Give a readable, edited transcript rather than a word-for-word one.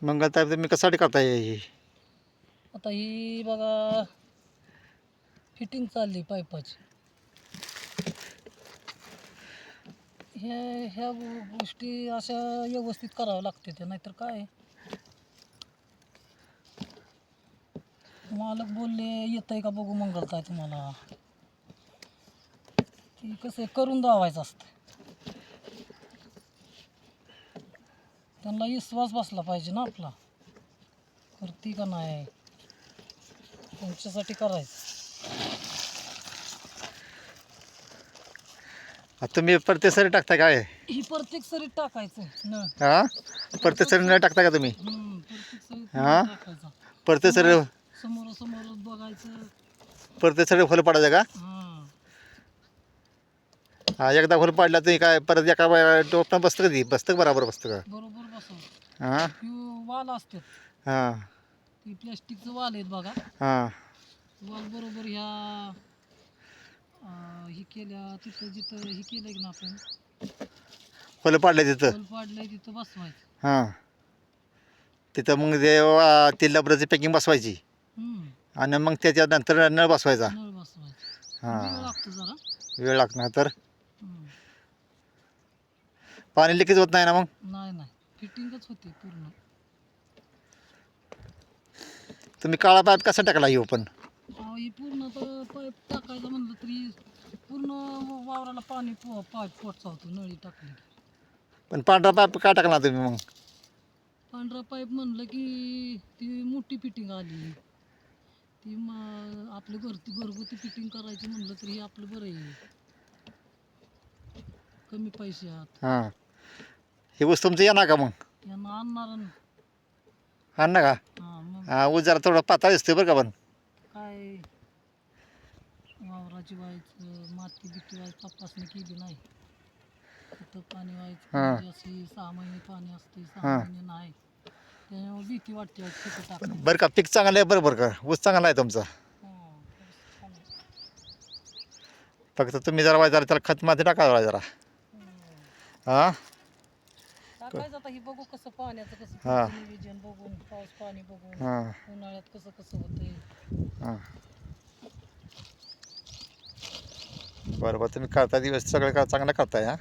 मंगलताई तुम्ही कशासाठी करताय ही? आता ही बघा फिटिंग चालली पाईपाची. ह्या गोष्टी अशा व्यवस्थित कराव्या लागते त्या, नाहीतर काय मालक बोलले येतंय का बघू मंगलताई तुम्हाला, ती कसं करून दावायचं असतं. त्यांना विश्वास बसला पाहिजे ना आपला, करती का नाही त्यांच्यासाठी करायचं. तुम्ही प्रत्येक सरी टाकताय काय? ही प्रत्येक सरीत टाकायचं नळ. हां, प्रत्येक सरी न टाकता का तुम्ही? प्रत्येक सरीत हां, टाकायचा. प्रत्येक सरी समोर बघायचं. प्रत्येक सरी फुलं पाडायचं का? हां, एकदा फुलं पाडला तुम्ही काय परत एका टोपणं बसतं कधी बसतं का बरोबर बसतं का? बरोबर बसव. हां वाल असतात, हां ती प्लॅस्टिकचं वाल आहेत बघा. हां वाल बरोबर ह्या हे केल्या तिथं जिथं हे केलंय ना आपण फुलं पाडले तिथं. फुल पाडलंय तिथं बसवायचं. हां, तिथं मग ते लबराची पॅकिंग बसवायची आणि मग त्याच्यानंतर नळ बसवायचा. नळ बसवायचा. हां, वेळ लागतो जरा. वेळ लागणार तर हम्म. पाणी लिकेज होत नाही ना मग? नाही फिटिंगच होते पूर्ण. तुम्ही काळा पाईप कसा टाकला येऊ पण? ही पूर्ण तर पाईप टाकायचं म्हणलं तरी पूर्ण वावराला पाणी पाईप पोचावतो नळी टाकली की. पण पांढरा पाईप काय टाकला तुम्ही मग? पांढरा पाईप म्हणलं की ती मोठी फिटिंग आली, ती आपलं घरगुती फिटिंग करायची म्हणलं तरी आपलं बरं आहे, कमी पैशात. हां, हे ऊस तुमचं येणार का मग? यांना आणणार आणणार का? मग हां, ऊस जरा थोडं पातळ दिसतोय बरं का पण. काय वावराची व्हायचं माती बिती व्हायची तपासणी केली नाही. तिथं पाणी व्हायचं हां. म्हणजे अशी 6 महिने पाणी असते, 6 हां. महिने नाही. त्याच्यामुळे भीती वाटते तिथं टाकायला. बरं का, पीक चांगलं आहे बरोबर का? ऊस चांगला आहे तुमचा. छान आहे. फक्त तुम्ही जरा त्याला खत माती टाकावं जरा. हां टाकायचं आता ही बघू कसं पाण्याचं कसं हां. पुढचं नियोजन बघून, पाऊस पाणी बघून, हां उन्हाळ्यात कसं कसं होतंय. हां, बरं तुम्ही करता दिवस सगळं चांगलं करताय. हां.